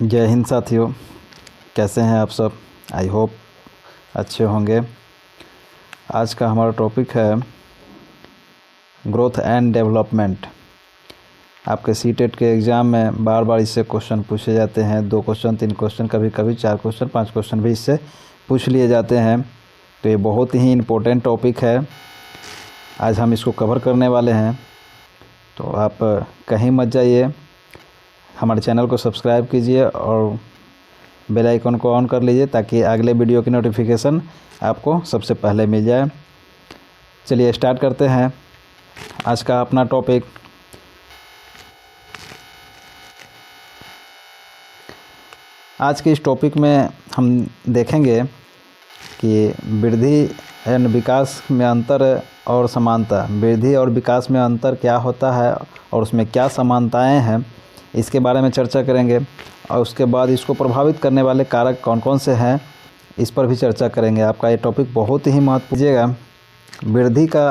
जय हिंद साथियों, कैसे हैं आप सब। आई होप अच्छे होंगे। आज का हमारा टॉपिक है ग्रोथ एंड डेवलपमेंट। आपके सीटेट के एग्ज़ाम में बार बार इससे क्वेश्चन पूछे जाते हैं। 2 क्वेश्चन, 3 क्वेश्चन, कभी कभी 4 क्वेश्चन, 5 क्वेश्चन भी इससे पूछ लिए जाते हैं। तो ये बहुत ही इम्पोर्टेंट टॉपिक है। आज हम इसको कवर करने वाले हैं, तो आप कहीं मत जाइए। हमारे चैनल को सब्सक्राइब कीजिए और बेल आइकन को ऑन कर लीजिए ताकि अगले वीडियो की नोटिफिकेशन आपको सबसे पहले मिल जाए। चलिए स्टार्ट करते हैं आज का अपना टॉपिक। आज के इस टॉपिक में हम देखेंगे कि वृद्धि एंड विकास में अंतर और समानता। वृद्धि और विकास में अंतर क्या होता है और उसमें क्या समानताएं हैं, इसके बारे में चर्चा करेंगे। और उसके बाद इसको प्रभावित करने वाले कारक कौन कौन से हैं, इस पर भी चर्चा करेंगे। आपका ये टॉपिक बहुत ही महत्वपूर्ण है। वृद्धि का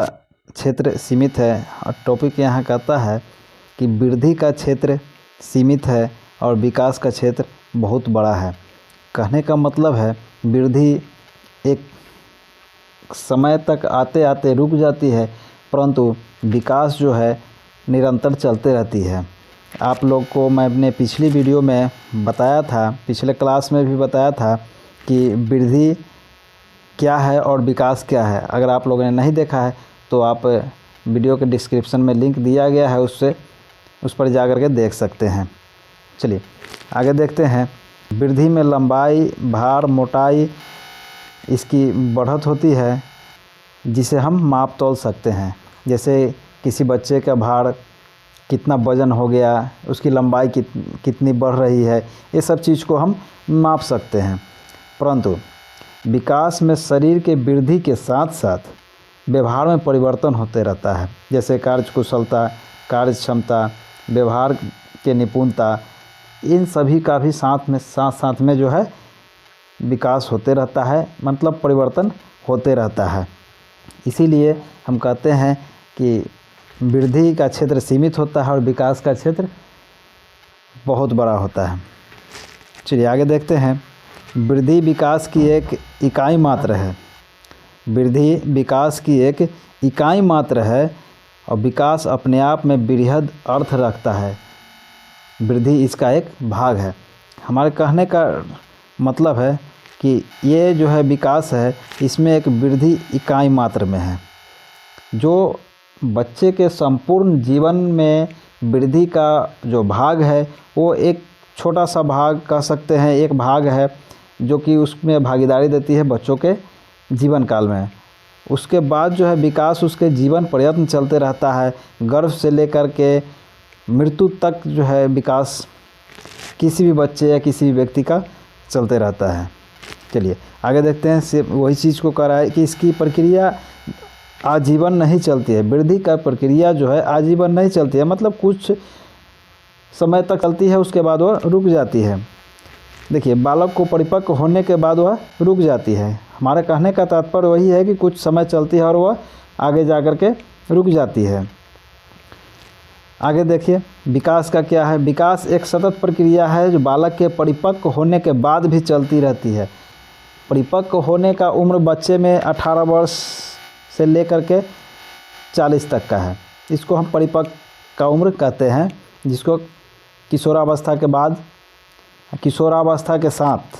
क्षेत्र सीमित है और टॉपिक यहाँ कहता है कि वृद्धि का क्षेत्र सीमित है और विकास का क्षेत्र बहुत बड़ा है। कहने का मतलब है वृद्धि एक समय तक आते आते रुक जाती है, परंतु विकास जो है निरंतर चलते रहती है। आप लोग को मैं अपने पिछली वीडियो में बताया था, पिछले क्लास में भी बताया था कि वृद्धि क्या है और विकास क्या है। अगर आप लोगों ने नहीं देखा है तो आप वीडियो के डिस्क्रिप्शन में लिंक दिया गया है, उस पर जा कर के देख सकते हैं। चलिए आगे देखते हैं। वृद्धि में लंबाई, भार, मोटाई इसकी बढ़त होती है जिसे हम माप तोल सकते हैं। जैसे किसी बच्चे का भार कितना वजन हो गया, उसकी लंबाई कितनी बढ़ रही है, ये सब चीज़ को हम माप सकते हैं। परंतु विकास में शरीर के वृद्धि के साथ साथ व्यवहार में परिवर्तन होते रहता है। जैसे कार्यकुशलता, कार्य क्षमता, व्यवहार के निपुणता, इन सभी का भी साथ साथ में जो है विकास होते रहता है, मतलब परिवर्तन होते रहता है। इसीलिए हम कहते हैं कि वृद्धि का क्षेत्र सीमित होता है और विकास का क्षेत्र बहुत बड़ा होता है। चलिए आगे देखते हैं। वृद्धि विकास की एक इकाई मात्र है। वृद्धि विकास की एक इकाई मात्र है और विकास अपने आप में बृहद अर्थ रखता है। वृद्धि इसका एक भाग है। हमारे कहने का मतलब है कि ये जो है विकास है, इसमें एक वृद्धि इकाई मात्र में है। जो बच्चे के संपूर्ण जीवन में वृद्धि का जो भाग है वो एक छोटा सा भाग कह सकते हैं, एक भाग है जो कि उसमें भागीदारी देती है बच्चों के जीवन काल में। उसके बाद जो है विकास उसके जीवन पर्यंत चलते रहता है। गर्भ से लेकर के मृत्यु तक जो है विकास किसी भी बच्चे या किसी भी व्यक्ति का चलते रहता है। चलिए आगे देखते हैं। से वही चीज़ को कह रहा है कि इसकी प्रक्रिया आजीवन नहीं चलती है। वृद्धि का प्रक्रिया जो है आजीवन नहीं चलती है, मतलब कुछ समय तक चलती है, उसके बाद वह रुक जाती है। देखिए, बालक को परिपक्व होने के बाद वह रुक जाती है। हमारे कहने का तात्पर्य वही है कि कुछ समय चलती है और वह आगे जा कर के रुक जाती है। आगे देखिए, विकास का क्या है। विकास एक सतत प्रक्रिया है जो बालक के परिपक्व होने के बाद भी चलती रहती है। परिपक्व होने का उम्र बच्चे में 18 वर्ष से लेकर के 40 तक का है। इसको हम परिपक्व का उम्र कहते हैं, जिसको किशोरावस्था के बाद, किशोरावस्था के साथ,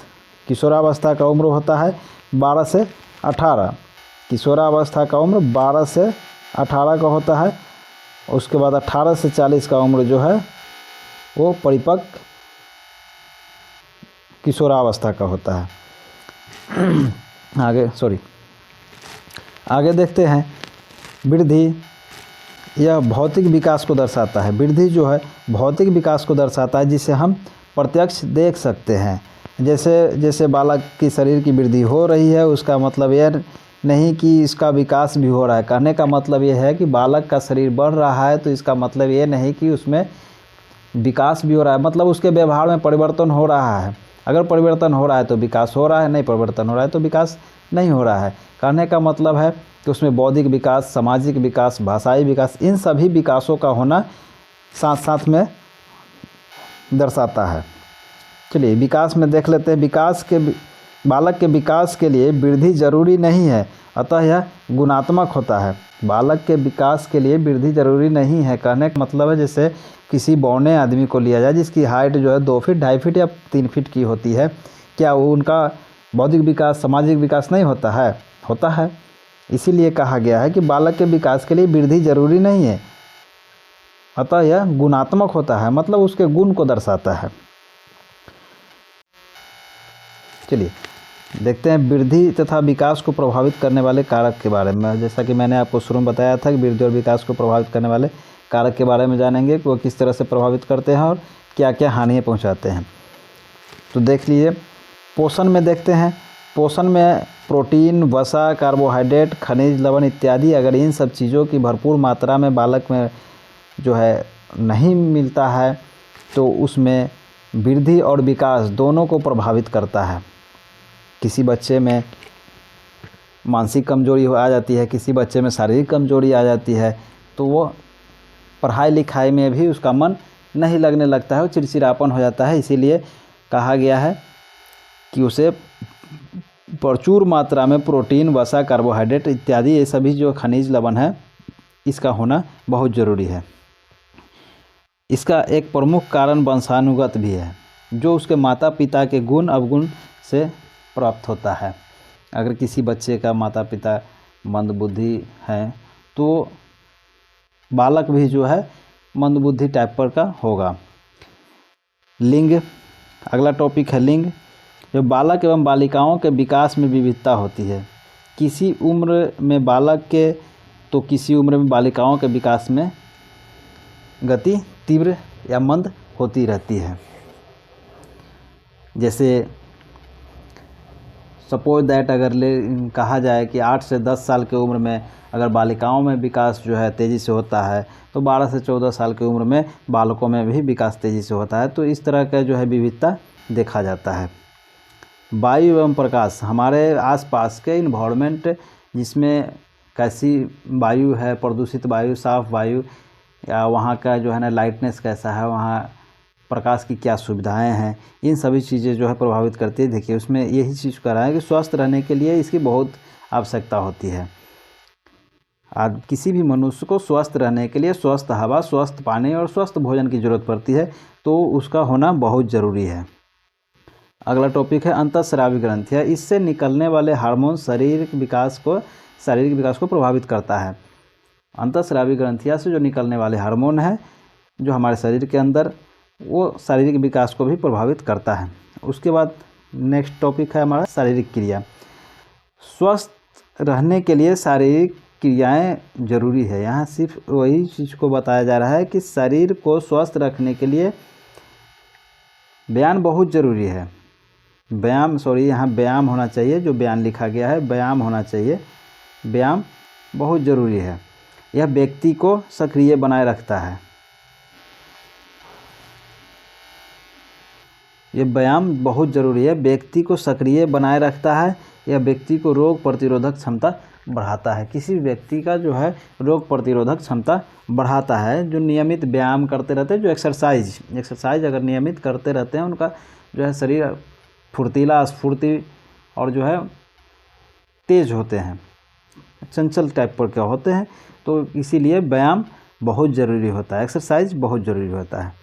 किशोरावस्था का उम्र होता है 12 से 18। किशोरावस्था का उम्र 12 से 18 का होता है। उसके बाद 18 से 40 का उम्र जो है वो परिपक्व किशोरावस्था का होता है। आगे देखते हैं। वृद्धि यह भौतिक विकास को दर्शाता है। वृद्धि जो है भौतिक विकास को दर्शाता है, जिसे हम प्रत्यक्ष देख सकते हैं। जैसे बालक की शरीर की वृद्धि हो रही है, उसका मतलब यह नहीं कि इसका विकास भी हो रहा है। कहने का मतलब यह है कि बालक का शरीर बढ़ रहा है तो इसका मतलब ये नहीं कि उसमें विकास भी हो रहा है, मतलब उसके व्यवहार में परिवर्तन हो रहा है। अगर परिवर्तन हो रहा है तो विकास हो रहा है, नहीं परिवर्तन हो रहा है तो विकास नहीं हो रहा है। कहने का मतलब है कि उसमें बौद्धिक विकास, सामाजिक विकास, भाषाई विकास, इन सभी विकासों का होना साथ साथ में दर्शाता है। चलिए विकास में देख लेते हैं। बालक के विकास के लिए वृद्धि जरूरी नहीं है, अतः यह गुणात्मक होता है। बालक के विकास के लिए वृद्धि जरूरी नहीं है कहने का मतलब है, जैसे किसी बौने आदमी को लिया जाए जिसकी हाइट जो है 2 फीट 2.5 फीट या 3 फीट की होती है, क्या उनका बौद्धिक विकास सामाजिक विकास नहीं होता है? होता है। इसीलिए कहा गया है कि बालक के विकास के लिए वृद्धि जरूरी नहीं है, अतः यह गुणात्मक होता है, मतलब उसके गुण को दर्शाता है। चलिए देखते हैं वृद्धि तथा विकास को प्रभावित करने वाले कारक के बारे में। जैसा कि मैंने आपको शुरू में बताया था कि वृद्धि और विकास को प्रभावित करने वाले कारक के बारे में जानेंगे कि वो किस तरह से प्रभावित करते हैं और क्या क्या हानियाँ पहुंचाते हैं। तो देख लीजिए, पोषण में देखते हैं। पोषण में प्रोटीन, वसा, कार्बोहाइड्रेट, खनिज, लवण इत्यादि, अगर इन सब चीज़ों की भरपूर मात्रा में बालक में जो है नहीं मिलता है तो उसमें वृद्धि और विकास दोनों को प्रभावित करता है। किसी बच्चे में मानसिक कमजोरी आ जाती है, किसी बच्चे में शारीरिक कमजोरी आ जाती है, तो वो पढ़ाई लिखाई में भी उसका मन नहीं लगने लगता है, वो चिड़चिड़ापन हो जाता है। इसीलिए कहा गया है कि उसे प्रचुर मात्रा में प्रोटीन, वसा, कार्बोहाइड्रेट इत्यादि ये सभी जो खनिज लवण है इसका होना बहुत ज़रूरी है। इसका एक प्रमुख कारण वंशानुगत भी है, जो उसके माता पिता के गुण अवगुण से प्राप्त होता है। अगर किसी बच्चे का माता पिता मंदबुद्धि है तो बालक भी जो है मंदबुद्धि टाइप पर का होगा। लिंग, अगला टॉपिक है लिंग। जो बालक एवं बालिकाओं के विकास में विविधता होती है। किसी उम्र में बालक के तो किसी उम्र में बालिकाओं के विकास में गति तीव्र या मंद होती रहती है। जैसे सपोज दैट अगर कहा जाए कि 8 से 10 साल की उम्र में अगर बालिकाओं में विकास जो है तेज़ी से होता है तो 12 से 14 साल की उम्र में बालकों में भी विकास तेज़ी से होता है। तो इस तरह का जो है विविधता देखा जाता है। वायु एवं प्रकाश, हमारे आसपास के इन्वायरमेंट जिसमें कैसी वायु है, प्रदूषित वायु, साफ वायु, या वहाँ का जो है ना लाइटनेस कैसा है, वहाँ प्रकाश की क्या सुविधाएं हैं, इन सभी चीज़ें जो है प्रभावित करती है। देखिए उसमें यही चीज़ कह रहा है कि स्वस्थ रहने के लिए इसकी बहुत आवश्यकता होती है। आज किसी भी मनुष्य को स्वस्थ रहने के लिए स्वस्थ हवा, स्वस्थ पानी और स्वस्थ भोजन की ज़रूरत पड़ती है, तो उसका होना बहुत ज़रूरी है। अगला टॉपिक है अंतःस्रावी ग्रंथियाँ। इससे निकलने वाले हार्मोन शारीरिक विकास को प्रभावित करता है। अंतःस्रावी ग्रंथियाँ से जो निकलने वाले हार्मोन है जो हमारे शरीर के अंदर, वो शारीरिक विकास को भी प्रभावित करता है। उसके बाद नेक्स्ट टॉपिक है हमारा शारीरिक क्रिया। स्वस्थ रहने के लिए शारीरिक क्रियाएं जरूरी है। यहाँ सिर्फ वही चीज़ को बताया जा रहा है कि शरीर को स्वस्थ रखने के लिए व्यायाम बहुत ज़रूरी है। यहाँ व्यायाम होना चाहिए, जो बयान लिखा गया है व्यायाम होना चाहिए। व्यायाम बहुत ज़रूरी है, यह व्यक्ति को सक्रिय बनाए रखता है। ये व्यायाम बहुत ज़रूरी है, व्यक्ति को सक्रिय बनाए रखता है, यह व्यक्ति को रोग प्रतिरोधक क्षमता बढ़ाता है। किसी भी व्यक्ति का जो है रोग प्रतिरोधक क्षमता बढ़ाता है जो नियमित व्यायाम करते रहते हैं, जो एक्सरसाइज अगर नियमित करते रहते हैं, उनका जो है शरीर फुर्तीला, स्फूर्ति और जो है तेज होते हैं, चंचल टाइप पर क्या होते हैं। तो इसीलिए व्यायाम बहुत ज़रूरी होता है, एक्सरसाइज बहुत ज़रूरी होता है।